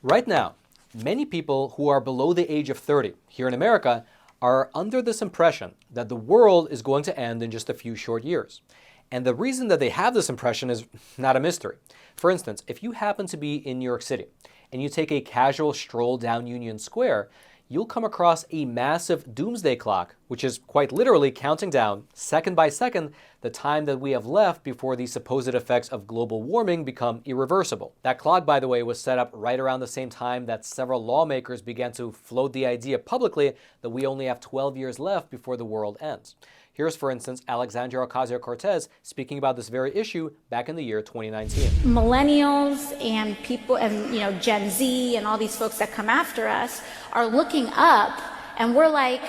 Right now, many people who are below the age of 30 here in America are under this impression that the world is going to end in just a few short years. And the reason that they have this impression is not a mystery. For instance, if you happen to be in New York City and you take a casual stroll down Union Square, you'll come across a massive doomsday clock, which is quite literally counting down, second by second, the time that we have left before the supposed effects of global warming become irreversible. That clock, by the way, was set up right around the same time that several lawmakers began to float the idea publicly that we only have 12 years left before the world ends. Here's, for instance, Alexandria Ocasio-Cortez speaking about this very issue back in the year 2019. Millennials and people and Gen Z and all these folks that come after us are looking up, and we're like,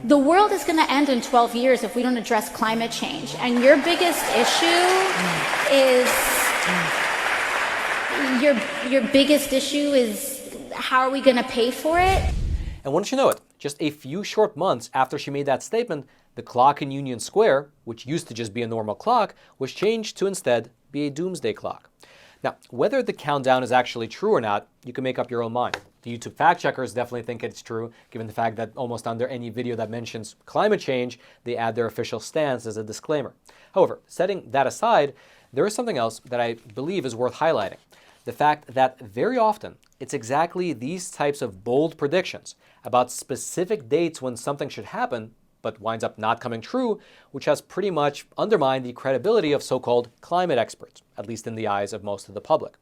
the world is going to end in 12 years if we don't address climate change. And your biggest issue is how are we going to pay for it? And wouldn't you know it, just a few short months after she made that statement, the clock in Union Square, which used to just be a normal clock, was changed to instead be a doomsday clock. Now, whether the countdown is actually true or not, you can make up your own mind. The YouTube fact checkers definitely think it's true, given the fact that almost under any video that mentions climate change, they add their official stance as a disclaimer. However, setting that aside, there is something else that I believe is worth highlighting. The fact that very often it's exactly these types of bold predictions about specific dates when something should happen, but winds up not coming true, which has pretty much undermined the credibility of so-called climate experts, at least in the eyes of most of the public.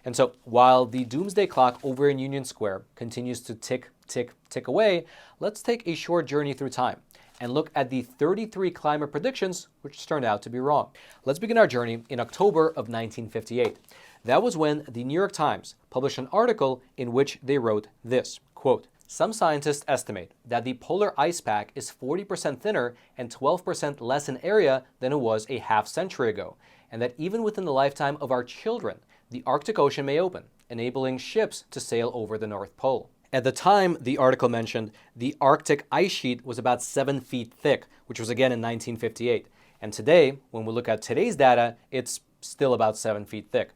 And so while the doomsday clock over in Union Square continues to tick, tick, tick away, let's take a short journey through time and look at the 33 climate predictions which turned out to be wrong. Let's begin our journey in October of 1958. That was when the New York Times published an article in which they wrote this, quote, "Some scientists estimate that the polar ice pack is 40% thinner and 12% less in area than it was a half century ago, and that even within the lifetime of our children, the Arctic Ocean may open, enabling ships to sail over the North Pole." At the time, the article mentioned the Arctic ice sheet was about 7 feet thick, which was again in 1958. And today, when we look at today's data, it's still about 7 feet thick.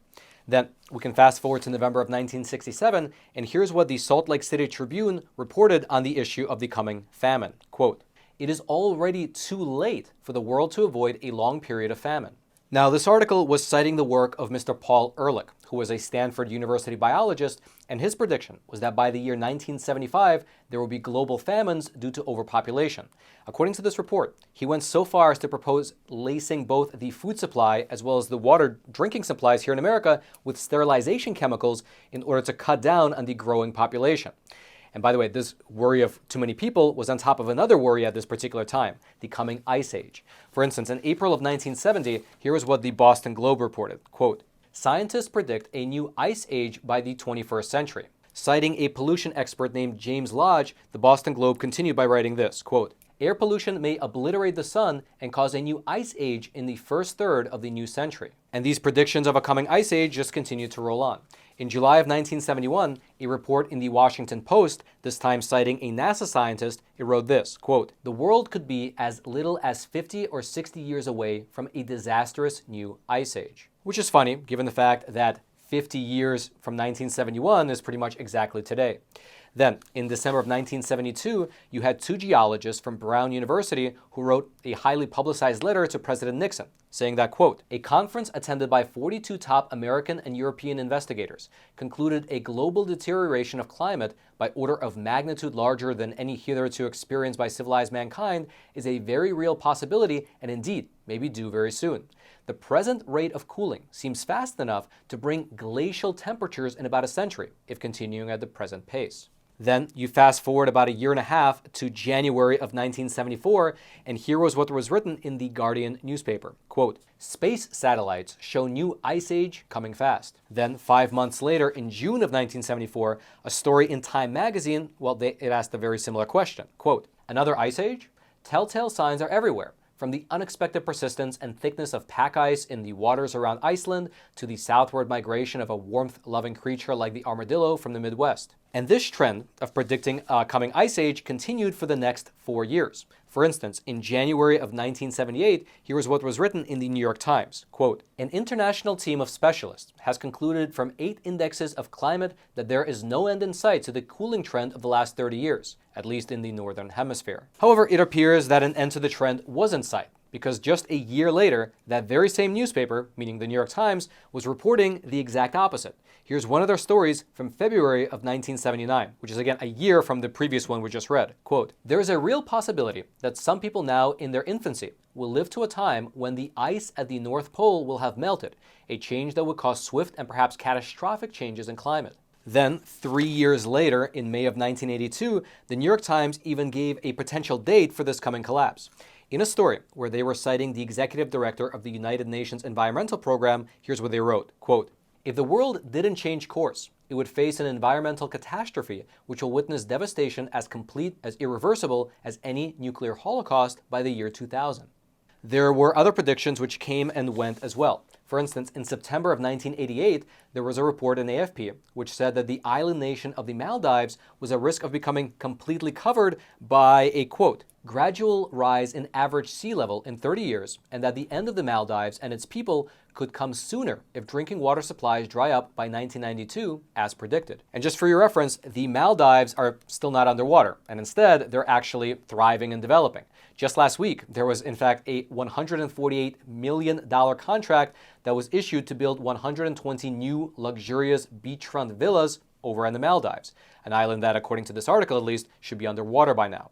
Then we can fast forward to November of 1967, and here's what the Salt Lake City Tribune reported on the issue of the coming famine. Quote, "It is already too late for the world to avoid a long period of famine." Now, this article was citing the work of Mr. Paul Ehrlich, who was a Stanford University biologist, and his prediction was that by the year 1975, there will be global famines due to overpopulation. According to this report, he went so far as to propose lacing both the food supply as well as the water drinking supplies here in America with sterilization chemicals in order to cut down on the growing population. And by the way, this worry of too many people was on top of another worry at this particular time, the coming ice age. For instance, in April of 1970, here is what the Boston Globe reported, quote, "Scientists predict a new ice age by the 21st century." Citing a pollution expert named James Lodge, the Boston Globe continued by writing this, quote, "Air pollution may obliterate the sun and cause a new ice age in the first third of the new century." And these predictions of a coming ice age just continued to roll on. In July of 1971, a report in the Washington Post, this time citing a NASA scientist, it wrote this, quote, "The world could be as little as 50 or 60 years away from a disastrous new ice age." Which is funny, given the fact that 50 years from 1971 is pretty much exactly today. Then, in December of 1972, you had two geologists from Brown University who wrote a highly publicized letter to President Nixon, saying that, quote, "A conference attended by 42 top American and European investigators concluded a global deterioration of climate by order of magnitude larger than any hitherto experienced by civilized mankind is a very real possibility and indeed may be due very soon. The present rate of cooling seems fast enough to bring glacial temperatures in about a century, if continuing at the present pace." Then you fast forward about a year and a half to January of 1974, and here was what was written in the Guardian newspaper. Quote, "Space satellites show new ice age coming fast." Then 5 months later, in June of 1974, a story in Time magazine, it asked a very similar question. Quote, "Another ice age? Telltale signs are everywhere. From the unexpected persistence and thickness of pack ice in the waters around Iceland to the southward migration of a warmth-loving creature like the armadillo from the Midwest." And this trend of predicting a coming ice age continued for the next 4 years. For instance, in January of 1978, here is what was written in the New York Times, quote, "An international team of specialists has concluded from 8 indexes of climate that there is no end in sight to the cooling trend of the last 30 years, at least in the Northern Hemisphere." However, it appears that an end to the trend was in sight, because just a year later, that very same newspaper, meaning the New York Times, was reporting the exact opposite. Here's one of their stories from February of 1979, which is again a year from the previous one we just read. Quote, "There is a real possibility that some people now in their infancy will live to a time when the ice at the North Pole will have melted, a change that would cause swift and perhaps catastrophic changes in climate." Then, 3 years later, in May of 1982, the New York Times even gave a potential date for this coming collapse. In a story where they were citing the executive director of the United Nations Environmental Program, here's what they wrote, quote, "If the world didn't change course, it would face an environmental catastrophe which will witness devastation as complete, as irreversible as any nuclear holocaust by the year 2000. There were other predictions which came and went as well. For instance, in September of 1988, there was a report in AFP which said that the island nation of the Maldives was at risk of becoming completely covered by a, quote, "gradual rise in average sea level in 30 years, and that the end of the Maldives and its people could come sooner if drinking water supplies dry up by 1992, as predicted." And just for your reference, the Maldives are still not underwater, and instead, they're actually thriving and developing. Just last week, there was in fact a $148 million contract that was issued to build 120 new luxurious beachfront villas over in the Maldives, an island that, according to this article at least, should be underwater by now.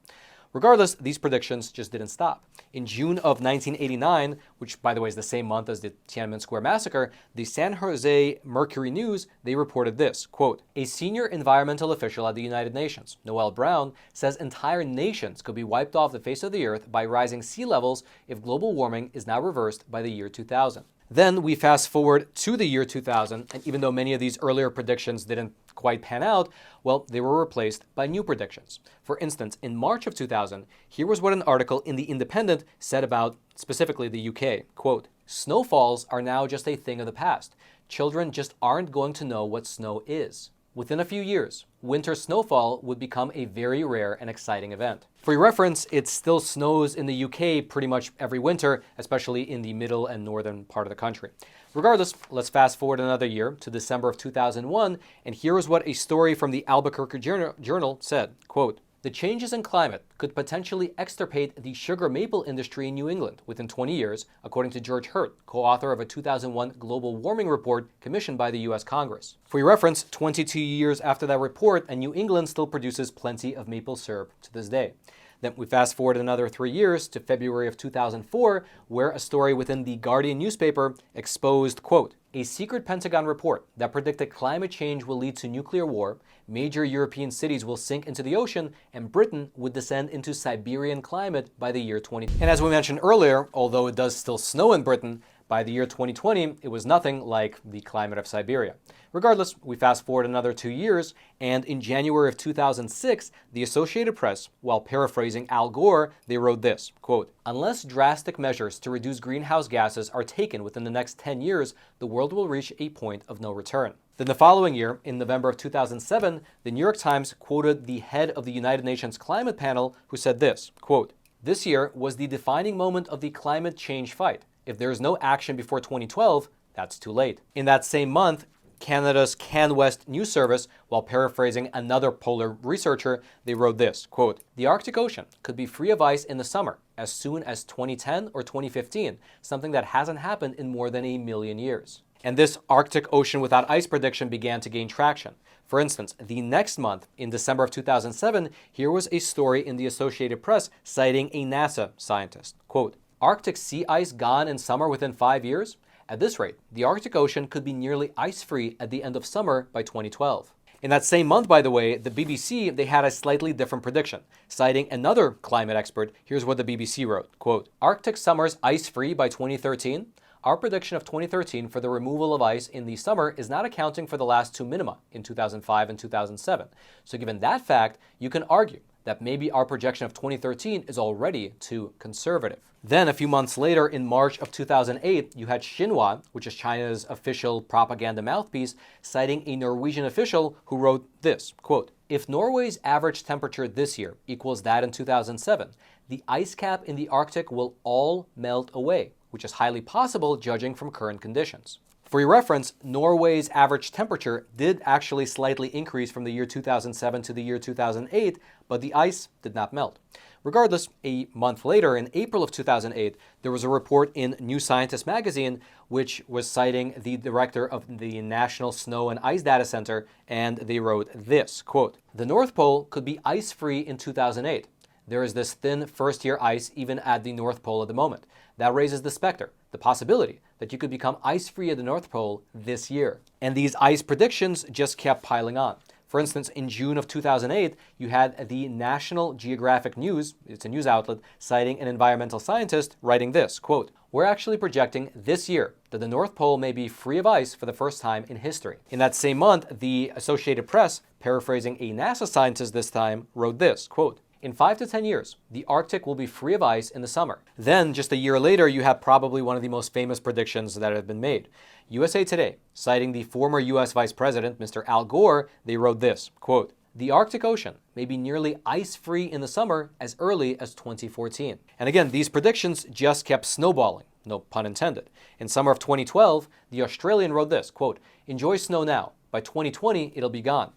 Regardless, these predictions just didn't stop. In June of 1989, which by the way is the same month as the Tiananmen Square massacre, the San Jose Mercury News, they reported this, quote, "A senior environmental official at the United Nations, Noel Brown, says entire nations could be wiped off the face of the earth by rising sea levels if global warming is not reversed by the year 2000. Then we fast forward to the year 2000, and even though many of these earlier predictions didn't quite pan out, well, they were replaced by new predictions. For instance, in March of 2000, here was what an article in The Independent said about specifically the UK, quote, "Snowfalls are now just a thing of the past. Children just aren't going to know what snow is. Within a few years, winter snowfall would become a very rare and exciting event." For your reference, it still snows in the UK pretty much every winter, especially in the middle and northern part of the country. Regardless, let's fast forward another year to December of 2001, and here is what a story from the Albuquerque Journal said, quote, "The changes in climate could potentially extirpate the sugar maple industry in New England within 20 years, according to George Hurt, co-author of a 2001 global warming report commissioned by the U.S. Congress." For your reference, 22 years after that report, and New England still produces plenty of maple syrup to this day. Then we fast forward another 3 years to February of 2004, where a story within the Guardian newspaper exposed, quote, "A secret Pentagon report that predicted climate change will lead to nuclear war, major European cities will sink into the ocean, and Britain would descend into Siberian climate by the year 20." And as we mentioned earlier, although it does still snow in Britain, by the year 2020, it was nothing like the climate of Siberia. Regardless, we fast forward another 2 years, and in January of 2006, the Associated Press, while paraphrasing Al Gore, they wrote this, quote, "Unless drastic measures to reduce greenhouse gases are taken within the next 10 years, the world will reach a point of no return." Then the following year, in November of 2007, the New York Times quoted the head of the United Nations Climate Panel, who said this, quote, "This year was the defining moment of the climate change fight. If there is no action before 2012, that's too late." In that same month, Canada's CanWest News Service, while paraphrasing another polar researcher, they wrote this, quote, "The Arctic Ocean could be free of ice in the summer as soon as 2010 or 2015, something that hasn't happened in more than 1,000,000 years." And this Arctic Ocean without ice prediction began to gain traction. For instance, the next month, in December of 2007, here was a story in the Associated Press citing a NASA scientist, quote, "Arctic sea ice gone in summer within 5 years? At this rate, the Arctic Ocean could be nearly ice-free at the end of summer by 2012. In that same month, by the way, the BBC, they had a slightly different prediction. Citing another climate expert, here's what the BBC wrote, quote, "Arctic summers ice-free by 2013? Our prediction of 2013 for the removal of ice in the summer is not accounting for the last 2 minima in 2005 and 2007. So given that fact, you can argue that maybe our projection of 2013 is already too conservative." Then a few months later, in March of 2008, you had Xinhua, which is China's official propaganda mouthpiece, citing a Norwegian official who wrote this, quote, If Norway's average temperature this year equals that in 2007, the ice cap in the Arctic will all melt away, which is highly possible judging from current conditions. For your reference, Norway's average temperature did actually slightly increase from the year 2007 to the year 2008, but the ice did not melt. Regardless, a month later, in April of 2008, there was a report in New Scientist magazine which was citing the director of the National Snow and Ice Data Center, and they wrote this, quote, "The North Pole could be ice-free in 2008. There is this thin first-year ice even at the North Pole at the moment. That raises the specter, the possibility that you could become ice-free at the North Pole this year." And these ice predictions just kept piling on. For instance, in June of 2008, you had the National Geographic News, it's a news outlet, citing an environmental scientist writing this, quote, "We're actually projecting this year that the North Pole may be free of ice for the first time in history." In that same month, the Associated Press, paraphrasing a NASA scientist this time, wrote this, quote, "In 5 to 10 years, the Arctic will be free of ice in the summer." Then, just a year later, you have probably one of the most famous predictions that have been made. USA Today, citing the former US Vice President, Mr. Al Gore, they wrote this, quote, "The Arctic Ocean may be nearly ice-free in the summer as early as 2014. And again, these predictions just kept snowballing, no pun intended. In summer of 2012, the Australian wrote this, quote, "Enjoy snow now. By 2020, it'll be gone."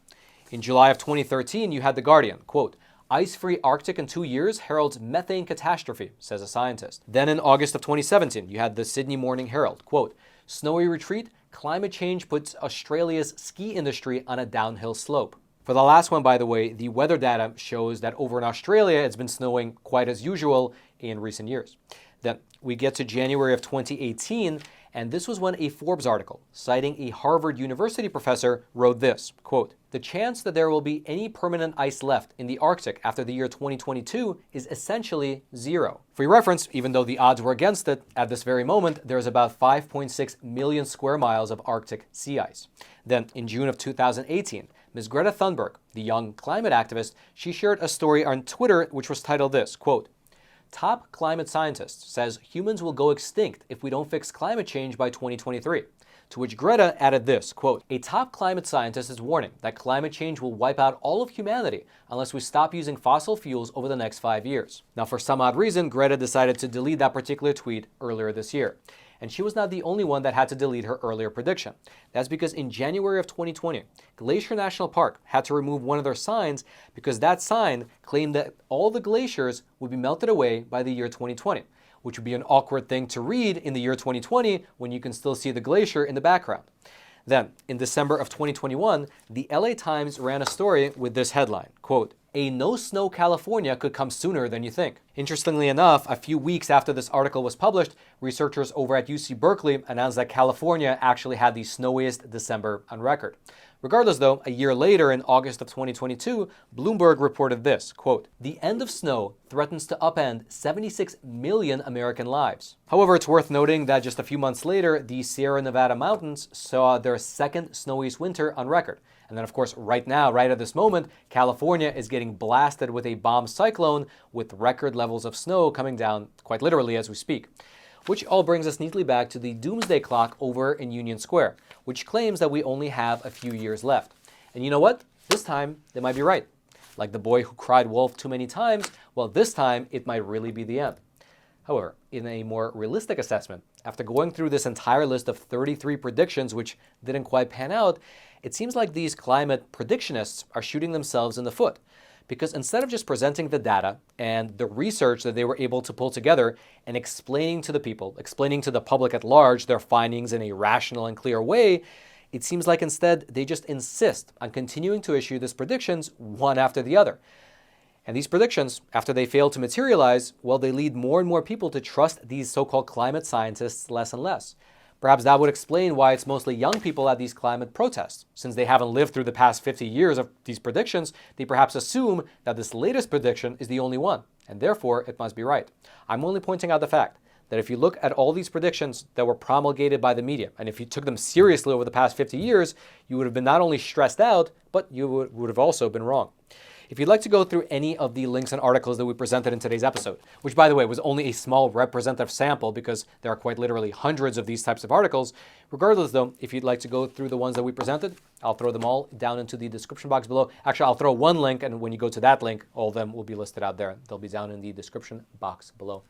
In July of 2013, you had The Guardian, quote, "Ice-free Arctic in 2 years heralds methane catastrophe," says a scientist. Then in August of 2017, you had the Sydney Morning Herald, quote, "Snowy retreat, climate change puts Australia's ski industry on a downhill slope." For the last one, by the way, the weather data shows that over in Australia, it's been snowing quite as usual in recent years. Then we get to January of 2018, and this was when a Forbes article, citing a Harvard University professor, wrote this, quote, "The chance that there will be any permanent ice left in the Arctic after the year 2022 is essentially zero." For your reference, even though the odds were against it, at this very moment, there is about 5.6 million square miles of Arctic sea ice. Then, in June of 2018, Ms. Greta Thunberg, the young climate activist, she shared a story on Twitter which was titled this, quote, "Top climate scientist says humans will go extinct if we don't fix climate change by 2023. To which Greta added this, quote, "A top climate scientist is warning that climate change will wipe out all of humanity unless we stop using fossil fuels over the next 5 years. Now, for some odd reason, Greta decided to delete that particular tweet earlier this year. And she was not the only one that had to delete her earlier prediction. That's because in January of 2020, Glacier National Park had to remove one of their signs because that sign claimed that all the glaciers would be melted away by the year 2020, which would be an awkward thing to read in the year 2020 when you can still see the glacier in the background. Then, in December of 2021, the LA Times ran a story with this headline, quote, "A no-snow California could come sooner than you think." Interestingly enough, a few weeks after this article was published, researchers over at UC Berkeley announced that California actually had the snowiest December on record. Regardless, though, a year later, in August of 2022, Bloomberg reported this, quote, "The end of snow threatens to upend 76 million American lives." However, it's worth noting that just a few months later, the Sierra Nevada mountains saw their second snowiest winter on record. And then, of course, right now, right at this moment, California is getting blasted with a bomb cyclone with record levels of snow coming down quite literally as we speak. Which all brings us neatly back to the doomsday clock over in Union Square, which claims that we only have a few years left. And you know what? This time, they might be right. Like the boy who cried wolf too many times, well, this time, it might really be the end. However, in a more realistic assessment, after going through this entire list of 33 predictions which didn't quite pan out, it seems like these climate predictionists are shooting themselves in the foot. Because instead of just presenting the data and the research that they were able to pull together and explaining to the people, explaining to the public at large their findings in a rational and clear way, it seems like instead they just insist on continuing to issue these predictions one after the other. And these predictions, after they fail to materialize, well, they lead more and more people to trust these so-called climate scientists less and less. Perhaps that would explain why it's mostly young people at these climate protests. Since they haven't lived through the past 50 years of these predictions, they perhaps assume that this latest prediction is the only one, and therefore it must be right. I'm only pointing out the fact that if you look at all these predictions that were promulgated by the media, and if you took them seriously over the past 50 years, you would have been not only stressed out, but you would have also been wrong. If you'd like to go through any of the links and articles that we presented in today's episode, which by the way was only a small representative sample because there are quite literally hundreds of these types of articles, regardless though, if you'd like to go through the ones that we presented, I'll throw them all down into the description box below. Actually, I'll throw one link, and when you go to that link, all of them will be listed out there. They'll be down in the description box below.